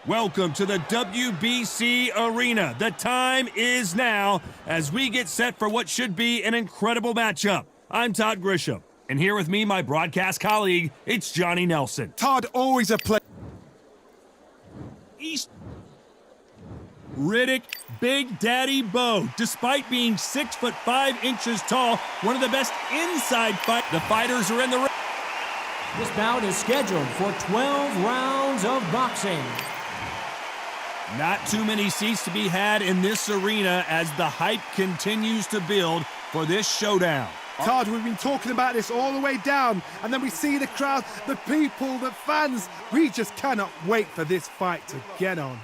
Welcome to the WBC Arena. The time is now as we get set for what should be an incredible matchup. I'm Todd Grisham, and here with me, my broadcast colleague, it's Johnny Nelson. Todd, always a pleasure. Riddick Big Daddy Bowe, despite being 6'5" tall, one of the best inside fighters. The fighters are in the ring. This bout is scheduled for 12 rounds of boxing. Not too many seats to be had in this arena as the hype continues to build for this showdown. Todd, we've been talking about this all the way down, and then we see the crowd, the people, the fans. We just cannot wait for this fight to get on.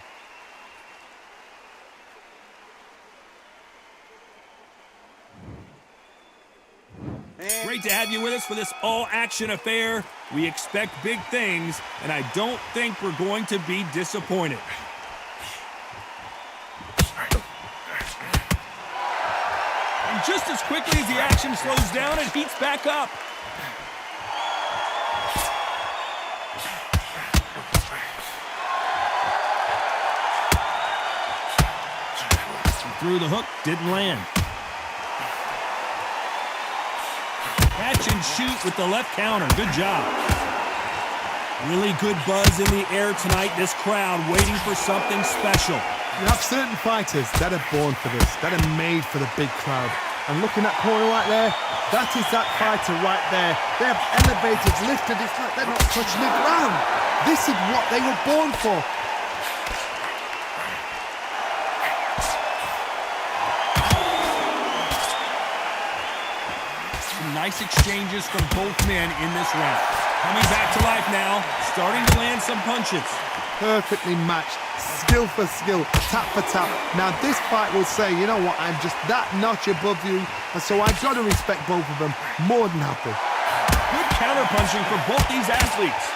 Great to have you with us for this all-action affair. We expect big things, and I don't think we're going to be disappointed. And just as quickly as the action slows down, it heats back up. Through the hook, didn't land. Catch and shoot with the left counter. Good job. Really good buzz in the air tonight. This crowd waiting for something special. You have certain fighters that are born for this, that are made for the big crowd. And looking at that corner right there, that is that fighter right there. They have elevated, lifted, it's like they're not touching the ground. This is what they were born for. Nice exchanges from both men in this round. Coming back to life now, starting to land some punches. Perfectly matched, skill for skill, tap for tap. Now this fight will say, you know what, I'm just that notch above you, and so I've got to respect both of them more than happy. Good counter punching for both these athletes.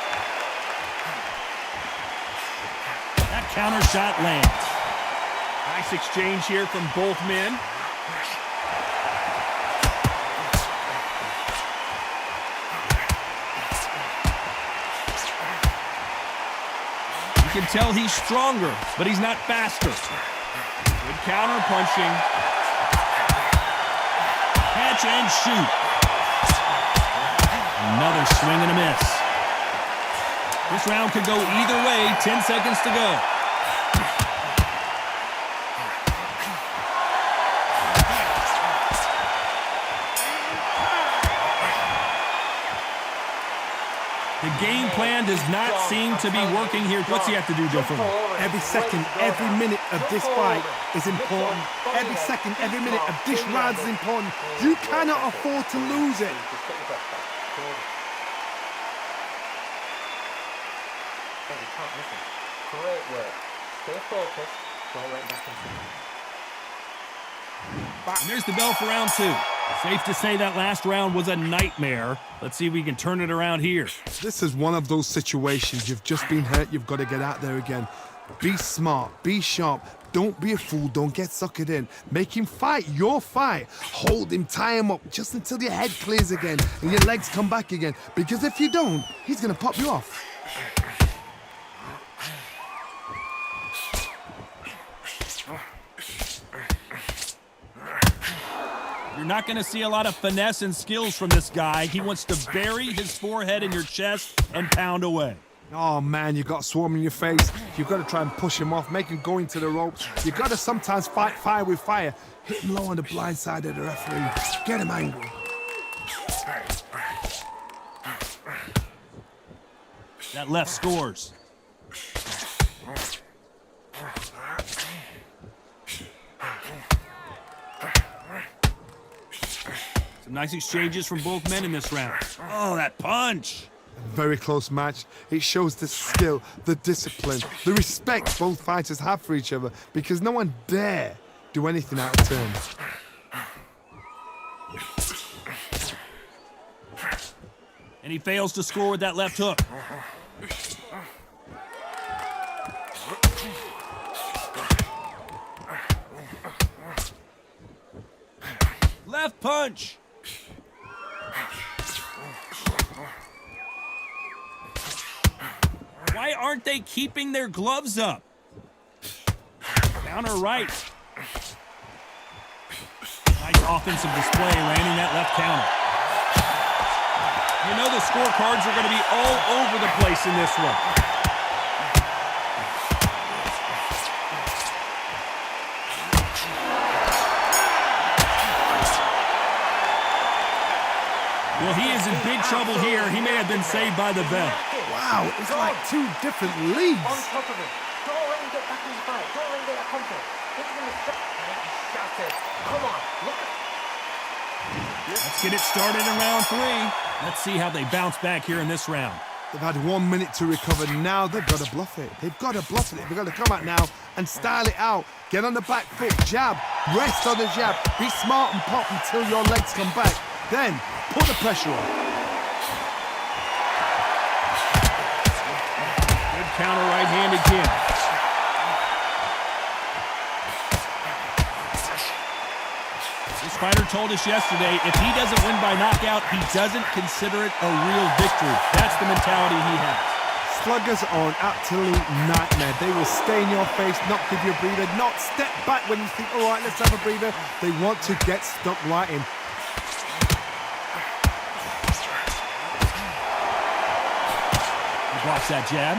That counter shot lands. Nice exchange here from both men. You can tell he's stronger, but he's not faster. Good counter punching. Catch and shoot. Another swing and a miss. This round could go either way. 10 seconds to go. The game plan does not seem to be working here. What's he have to do differently? Every second, every minute of this fight is important. Every second, every minute of this round is important. You cannot afford to lose it. Great work. Stay focused. Don't let back into. And there's the bell for round two. Safe to say that last round was a nightmare. Let's see if we can turn it around here. This is one of those situations. You've just been hurt. You've got to get out there again. Be smart. Be sharp. Don't be a fool. Don't get suckered in. Make him fight your fight. Hold him. Tie him up just until your head clears again and your legs come back again. Because if you don't, he's going to pop you off. You're not going to see a lot of finesse and skills from this guy. He wants to bury his forehead in your chest and pound away. Oh, man, you got swarm in your face. You've got to try and push him off, make him go into the ropes. You've got to sometimes fight fire with fire. Hit him low on the blind side of the referee. Get him angry. That left scores. Some nice exchanges from both men in this round. Oh, that punch. Very close match. It shows the skill, the discipline, the respect both fighters have for each other because no one dare do anything out of turn. And he fails to score with that left hook. Left punch. Why aren't they keeping their gloves up? Counter right. Nice offensive display, landing that left counter. You know the scorecards are going to be all over the place in this one. Well, he is in big trouble here. He may have been saved by the bell. Wow, it's like two different leagues. On top of him. Don't let him get back in the fight. Don't let him get that confidence. Give him a shot. Shut it. Come on. Look at. Let's get it started in round 3. Let's see how they bounce back here in this round. They've had 1 minute to recover. Now they've got to bluff it. They've got to bluff it. They've got to come out now and style it out. Get on the back foot, jab, rest on the jab. Be smart and pop until your legs come back. Then put the pressure on. Good counter right hand again. This fighter told us yesterday, if he doesn't win by knockout, he doesn't consider it a real victory. That's the mentality he has. Sluggers are an absolute nightmare. They will stay in your face, not give you a breather, not step back when you think, all right, let's have a breather. They want to get stuck right in. He blocks that jab.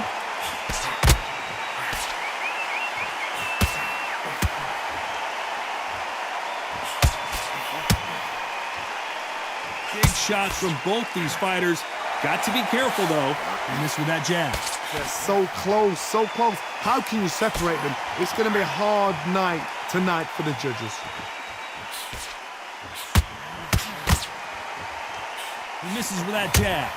Big shots from both these fighters. Got to be careful, though. And this with that jab. They're so close, so close. How can you separate them? It's going to be a hard night tonight for the judges. He misses with that jab.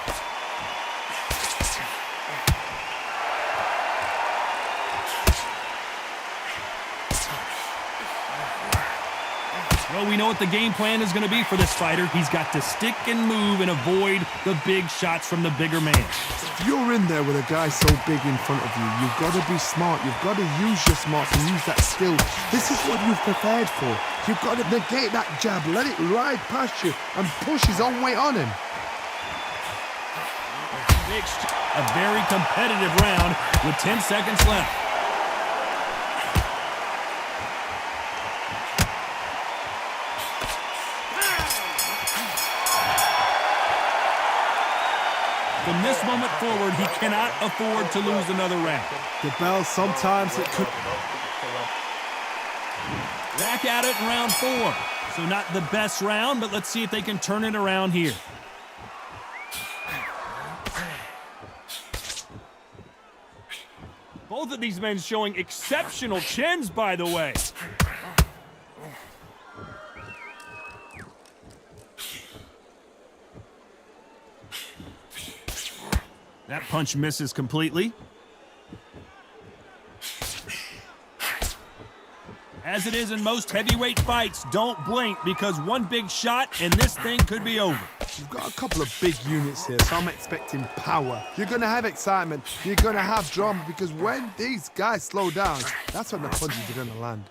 Well, we know what the game plan is going to be for this fighter. He's got to stick and move and avoid the big shots from the bigger man. If you're in there with a guy so big in front of you, you've got to be smart. You've got to use your smarts and use that skill. This is what you've prepared for. You've got to negate that jab, let it ride past you and push his own weight on him. A very competitive round with 10 seconds left. From this moment forward, he cannot afford to lose another round. The bell, sometimes it could... Back at it in round 4. So not the best round, but let's see if they can turn it around here. Both of these men showing exceptional chins, by the way. That punch misses completely. As it is in most heavyweight fights, don't blink because one big shot and this thing could be over. You've got a couple of big units here, so I'm expecting power. You're going to have excitement. You're going to have drama because when these guys slow down, that's when the punches are going to land.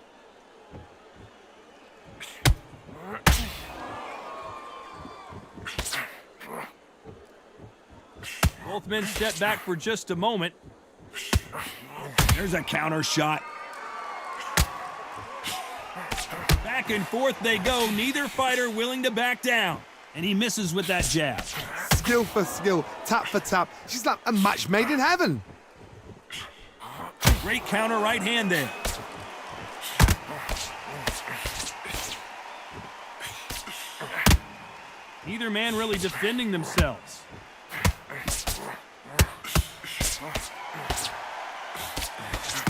Both men step back for just a moment. There's a counter shot. Back and forth they go, neither fighter willing to back down. And he misses with that jab. Skill for skill, tap for tap. She's like a match made in heaven. Great counter right hand there. Neither man really defending themselves.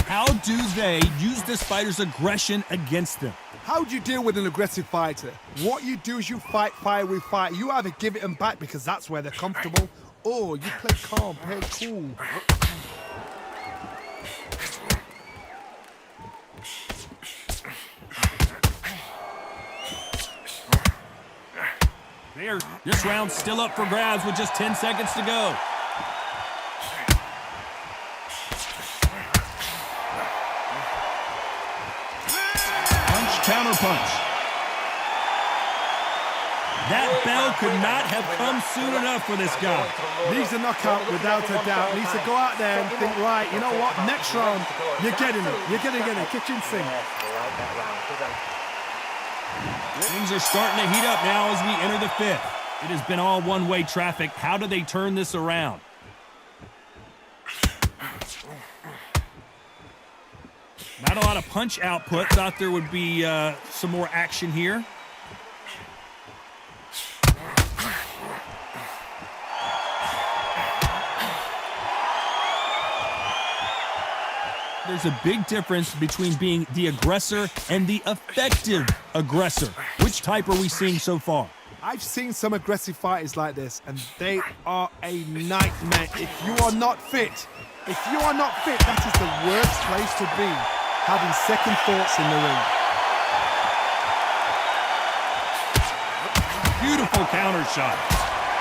How do they use this fighter's aggression against them? How do you deal with an aggressive fighter? What you do is you fight fire with fire. You either give it them back because that's where they're comfortable, or you play calm, play cool. This round's still up for grabs with just 10 seconds to go. Punch, counter punch. That That bell could not have come soon enough for this guy. Needs a knockout without a doubt. Needs to go out there and think, right, you know what, next round, you're getting it. You're going to get it. Kitchen sink. Things are starting to heat up now as we enter the fifth. It has been all one-way traffic. How do they turn this around? Not a lot of punch output. Thought there would be some more action here. There's a big difference between being the aggressor and the effective aggressor. Which type are we seeing so far? I've seen some aggressive fighters like this, and they are a nightmare. If you are not fit, that is the worst place to be, having second thoughts in the ring. Beautiful counter shot.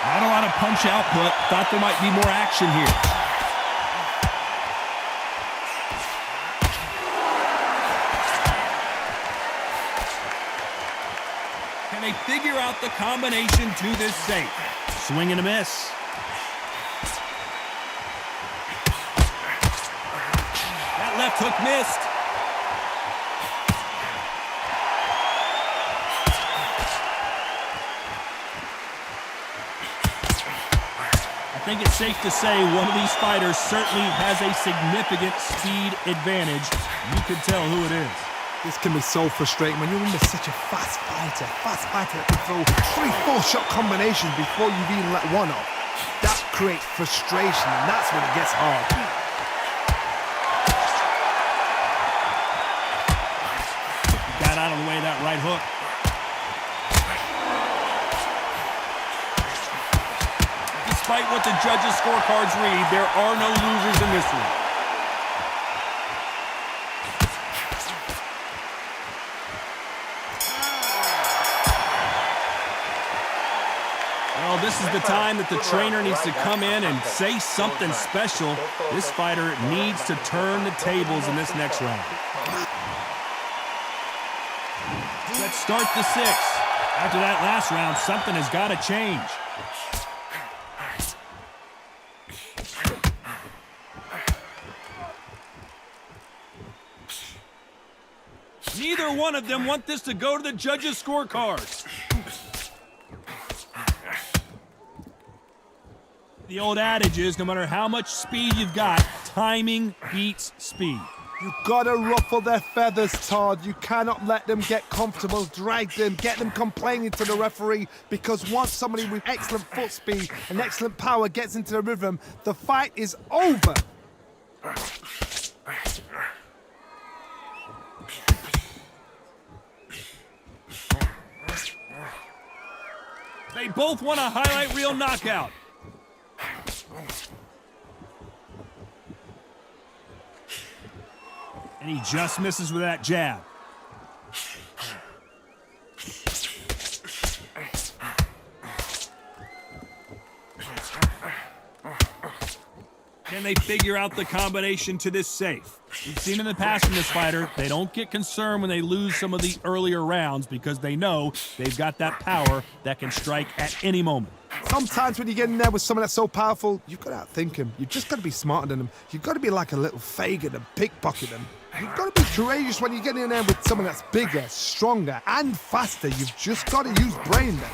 Not a lot of punch output. Thought there might be more action here. Can they figure out the combination to this safe? Swing and a miss. That left hook missed. I think it's safe to say one of these fighters certainly has a significant speed advantage. You can tell who it is. This can be so frustrating when you're under such a fast fighter that can throw 3-4 shot combinations before you've even let one off. That creates frustration, and that's when it gets hard. Got out of the way of that right hook. Despite what the judges' scorecards read, there are no losers in this one. Well, this is the time that the trainer needs to come in and say something special. This fighter needs to turn the tables in this next round. Let's start the sixth. After that last round, something has got to change. Neither one of them want this to go to the judges' scorecards. The old adage is, no matter how much speed you've got, timing beats speed. You've got to ruffle their feathers, Todd. You cannot let them get comfortable, drag them, get them complaining to the referee, because once somebody with excellent foot speed and excellent power gets into the rhythm, the fight is over. They both want a highlight reel knockout. And he just misses with that jab. Can they figure out the combination to this safe? We've seen in the past from this fighter, they don't get concerned when they lose some of the earlier rounds because they know they've got that power that can strike at any moment. Sometimes when you get in there with someone that's so powerful, you've got to outthink him. You've just got to be smarter than him. You've got to be like a little Fagin and pickpocket him. You've got to be courageous when you get in there with someone that's bigger, stronger, and faster. You've just got to use brain then.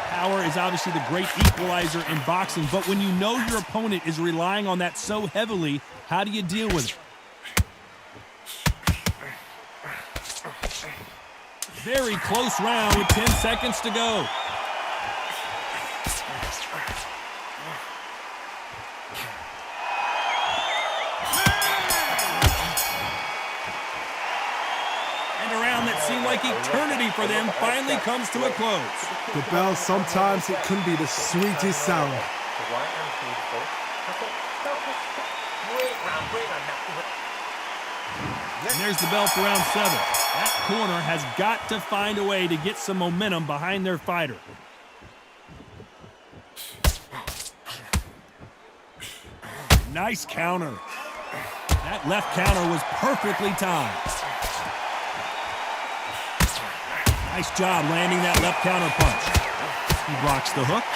Power is obviously the great equalizer in boxing, but when you know your opponent is relying on that so heavily, how do you deal with it? Very close round with 10 seconds to go. And a round that seemed like eternity for them finally comes to a close. The bell, sometimes it can be the sweetest sound. And there's the bell for round 7. That corner has got to find a way to get some momentum behind their fighter. Nice counter. That left counter was perfectly timed. Nice job landing that left counter punch. He blocks the hook.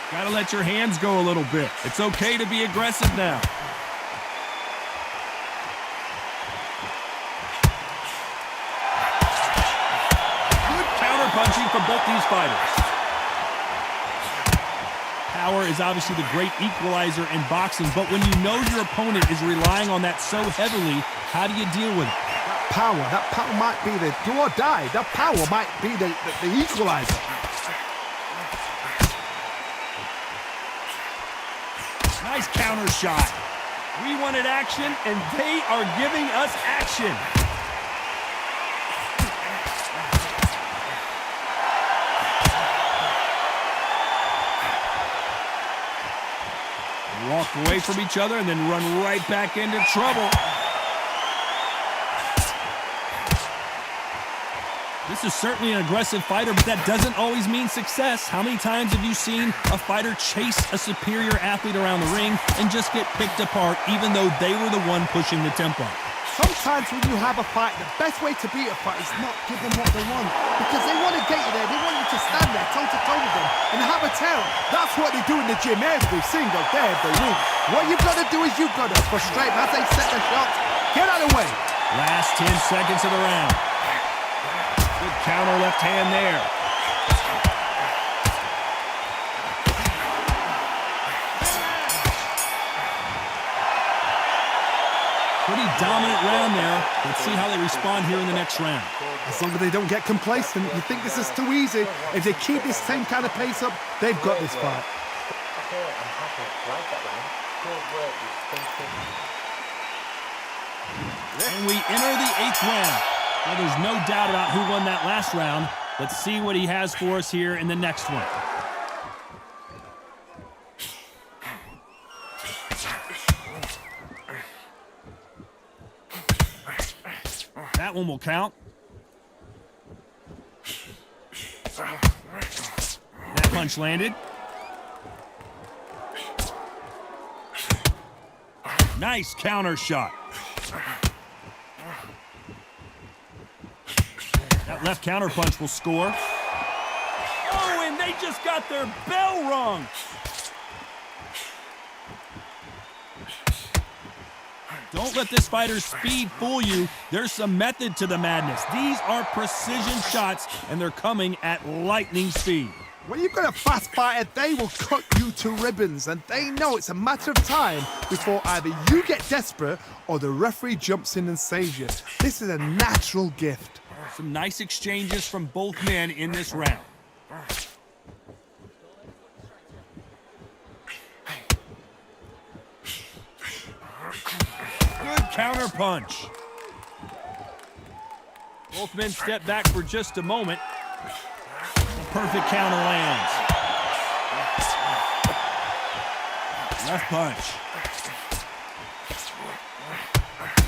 Gotta let your hands go a little bit. It's okay to be aggressive now. Good counter punching from both these fighters. Power is obviously the great equalizer in boxing, but when you know your opponent is relying on that so heavily, how do you deal with it? That power might be the do or die. That power might be the equalizer. Nice counter shot. We wanted action, and they are giving us action. Walk away from each other and then run right back into trouble. This is certainly an aggressive fighter, but that doesn't always mean success. How many times have you seen a fighter chase a superior athlete around the ring and just get picked apart even though they were the one pushing the tempo? Sometimes when you have a fight, the best way to beat a fight is not give them what they want. Because they want to get you there. They want you to stand there toe-to-toe with them and have a terror. That's what they do in the gym every single day of the week. What you've got to do is you've got to frustrate them as they set the shots. Get out of the way. Last 10 seconds of the round. Good counter left hand there. Pretty dominant round there. Let's see how they respond here in the next round. As long as they don't get complacent, you think this is too easy. If they keep this same kind of pace up, they've got this fight. Okay, I'm happy. Like that round. Good work, you thinking. And we enter the 8th round. Well, there's no doubt about who won that last round. Let's see what he has for us here in the next one. That one will count. That punch landed. Nice counter shot. That left counter punch will score. Oh, and they just got their bell rung. Don't let this fighter's speed fool you. There's some method to the madness. These are precision shots, and they're coming at lightning speed. When you've got a fast fighter, they will cut you to ribbons, and they know it's a matter of time before either you get desperate or the referee jumps in and saves you. This is a natural gift. Some nice exchanges from both men in this round. Good counter punch. Both men step back for just a moment. The perfect counter lands. Left punch.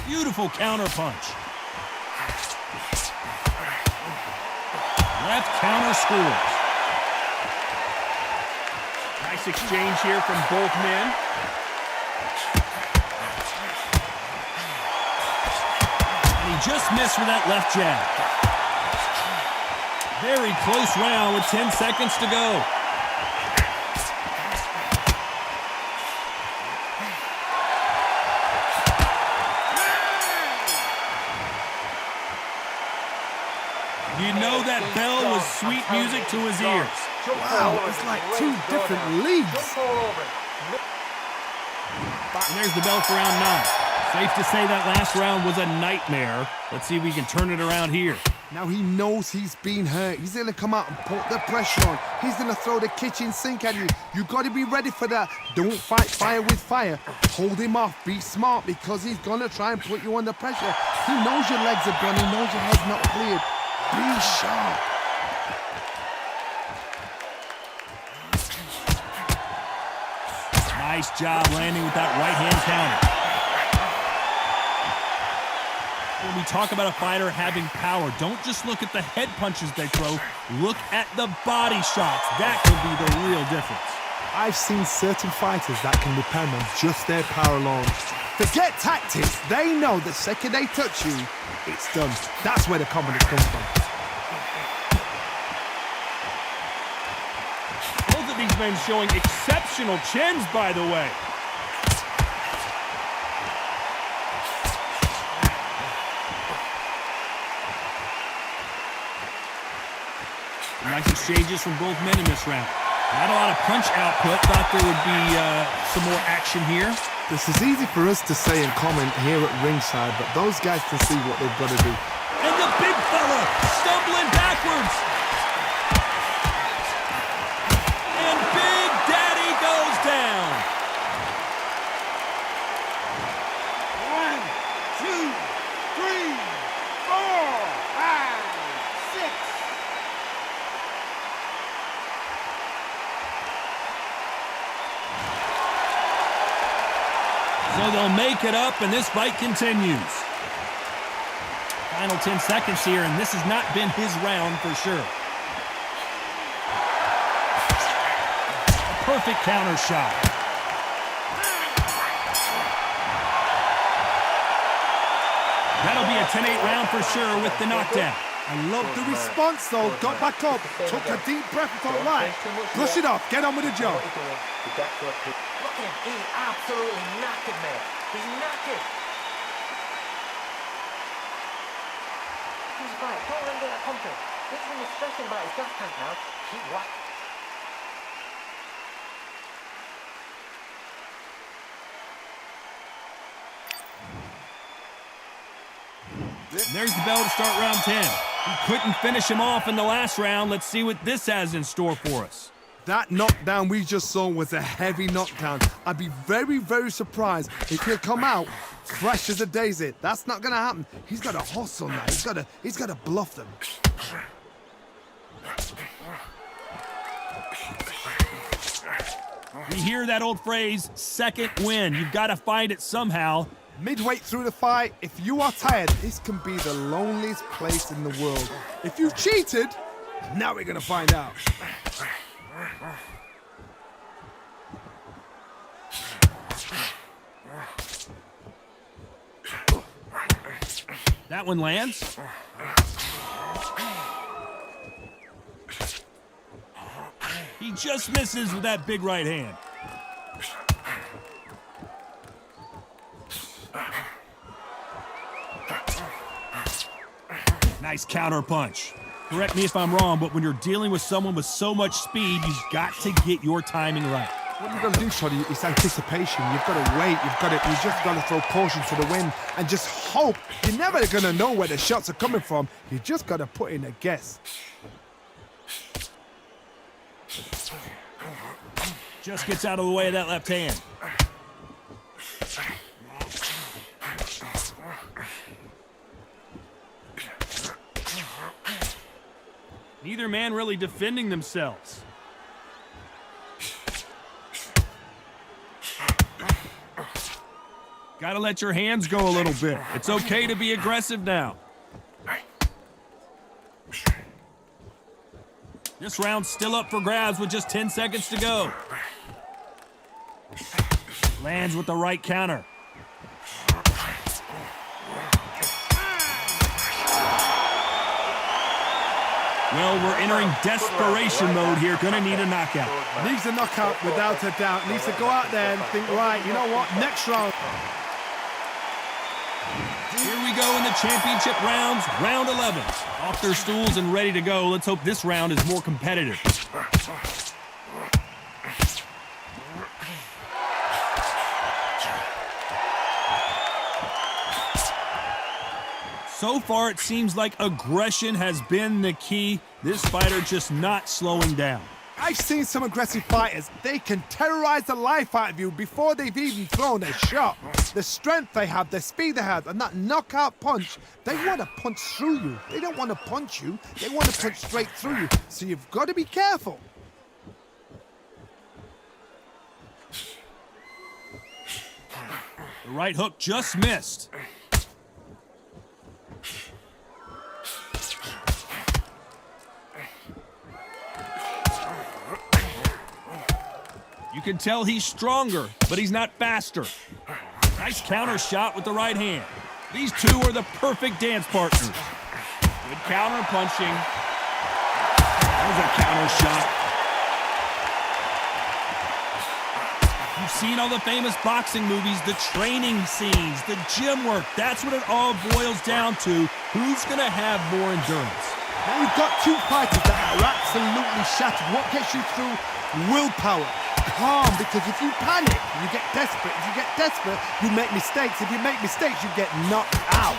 Beautiful counter punch. Left counter scores. Nice exchange here from both men. And he just missed with that left jab. Very close round with 10 seconds to go. You know that bell was sweet music to his ears. Wow, it's like two different leagues. And there's the bell for round 9. Safe to say that last round was a nightmare. Let's see if we can turn it around here. Now he knows he's been hurt. He's going to come out and put the pressure on. He's going to throw the kitchen sink at you. You got to be ready for that. Don't fight fire with fire. Hold him off. Be smart because he's going to try and put you under pressure. He knows your legs are gone. He knows your head's not cleared. Be sharp. Nice job landing with that right-hand counter. When we talk about a fighter having power, don't just look at the head punches they throw. Look at the body shots. That could be the real difference. I've seen certain fighters that can depend on just their power alone. Forget tactics. They know the second they touch you, it's done. That's where the confidence comes from. Both of these men showing exceptional chins, by the way. Nice exchanges from both men in this round. Not a lot of punch output. Thought there would be some more action here. This is easy for us to say and comment here at ringside, but those guys can see what they've got to do. And the big fella stumbling backwards. And Big Daddy goes down. 1, 2, 3, 4, 5, 6. So they'll make it up, and this fight continues. Final 10 seconds here, and this has not been his round for sure. A perfect counter shot. That'll be a 10-8 round for sure with the knockdown. I love the response though. Got back up, took a deep breath and thought, right, brush it off, get on with the job. Look at him, he's absolutely knackered, mate. He's knackered. He's right, don't let him get that confidence. This is him stressing about his gas tank now. Keep whack. And there's the bell to start round 10. He couldn't finish him off in the last round. Let's see what this has in store for us. That knockdown we just saw was a heavy knockdown. I'd be very, very surprised if he'll come out fresh as a daisy. That's not gonna happen. He's got to hustle now. He's got to bluff them. We hear that old phrase, second win. You've got to find it somehow. Midway through the fight, if you are tired, this can be the loneliest place in the world. If you've cheated, now we're gonna find out. That one lands. He just misses with that big right hand. Nice counter punch. Correct me if I'm wrong, but when you're dealing with someone with so much speed, you've got to get your timing right. What you've got to do, Shorty, is anticipation. You've got to wait. You just got to throw caution to the wind and just hope. You're never going to know where the shots are coming from. You just got to put in a guess. Just gets out of the way of that left hand. Neither man really defending themselves. Gotta let your hands go a little bit. It's okay to be aggressive now. This round's still up for grabs with just 10 seconds to go. Lands with the right counter. Well, we're entering desperation mode here. Gonna need a knockout. Needs a knockout without a doubt. Needs to go out there and think, right, you know what, next round. Here we go in the championship rounds, round 11. Off their stools and ready to go. Let's hope this round is more competitive. So far, it seems like aggression has been the key. This fighter just not slowing down. I've seen some aggressive fighters. They can terrorize the life out of you before they've even thrown a shot. The strength they have, the speed they have, and that knockout punch, they want to punch through you. They don't want to punch you. They want to punch straight through you. So you've got to be careful. The right hook just missed. You can tell he's stronger, but he's not faster. Nice counter shot with the right hand. These two are the perfect dance partners. Good counter punching. There's a counter shot. You've seen all the famous boxing movies, the training scenes, the gym work. That's what it all boils down to. Who's going to have more endurance? Now you've got two fighters that are absolutely shattered. What gets you through? Willpower. Calm, because if you panic, you get desperate. If you get desperate, you make mistakes. If you make mistakes, you get knocked out.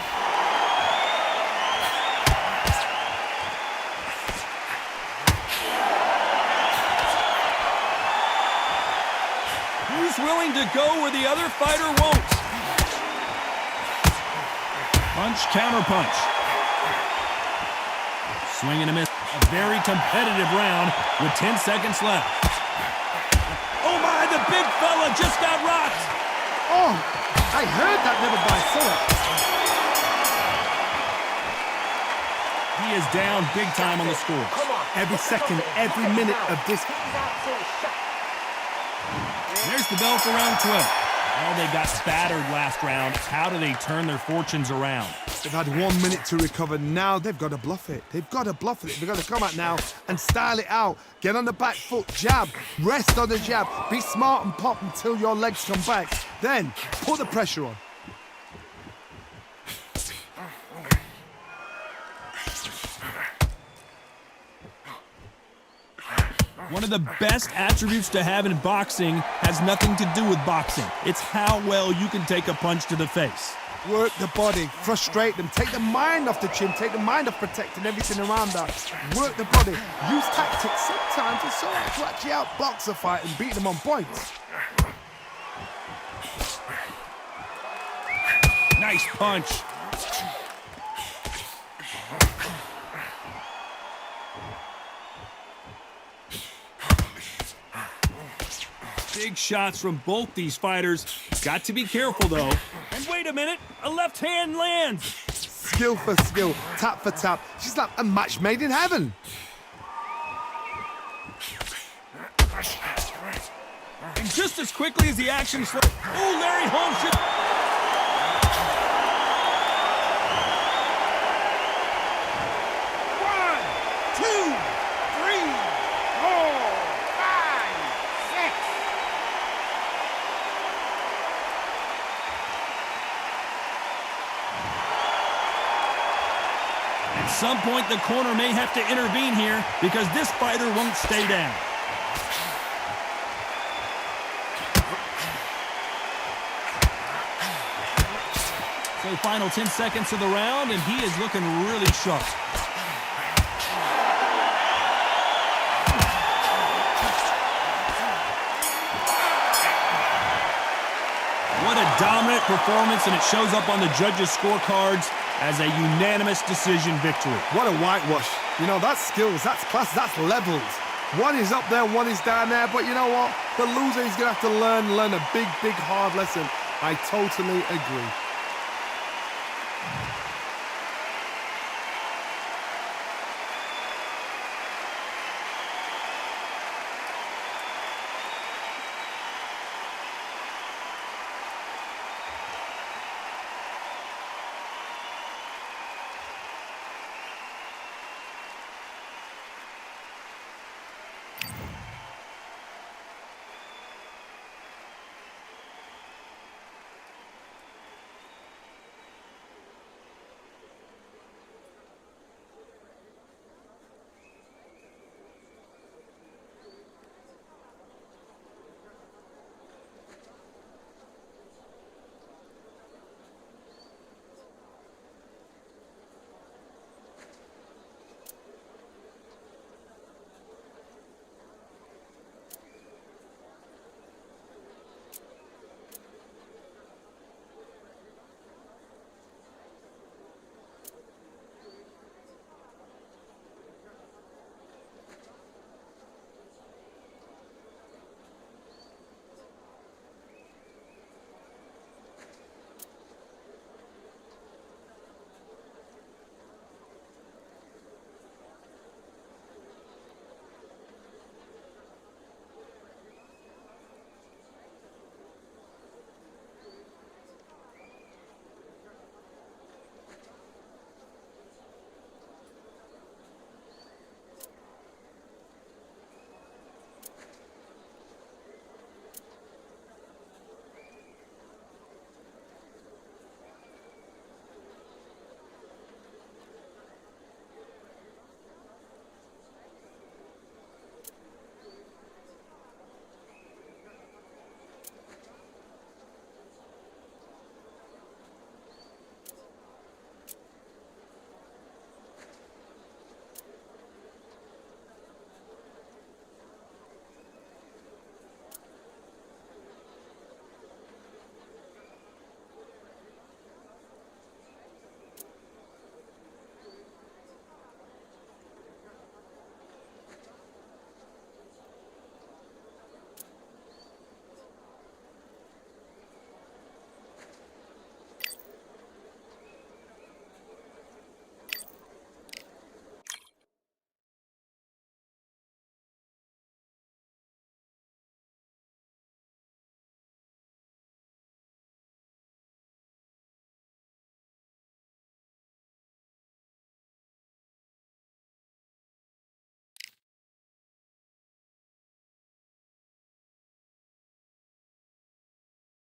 Who's willing to go where the other fighter won't? Punch, counter punch. Swing and a miss. A very competitive round with 10 seconds left. Oh my, the big fella just got rocked. Oh, I heard that, never by saw it. He is down big time on the score. Every second, every minute of this. There's the bell for round 12. Oh, they got battered last round. How do they turn their fortunes around? They've had 1 minute to recover. Now they've got to bluff it. They've got to bluff it. They've got to come out now and style it out. Get on the back foot, jab, rest on the jab. Be smart and pop until your legs come back. Then put the pressure on. One of the best attributes to have in boxing has nothing to do with boxing. It's how well you can take a punch to the face. Work the body, frustrate them, take the mind off the chin, take the mind off protecting everything around that. Work the body, use tactics sometimes to actually outbox a fight and beat them on points. Nice punch. Big shots from both these fighters. Got to be careful, though. And wait a minute, a left hand lands. Skill for skill, tap for tap. She's like a match made in heaven. And just as quickly as the action slows. Oh, Larry Holmes should... At some point, the corner may have to intervene here because this fighter won't stay down. So final 10 seconds of the round, and he is looking really sharp. What a dominant performance, and it shows up on the judges' scorecards as a unanimous decision victory. What a whitewash. You know, that's skills, that's class, that's levels. One is up there, one is down there, but you know what? The loser is going to have to learn a big, hard lesson. I totally agree.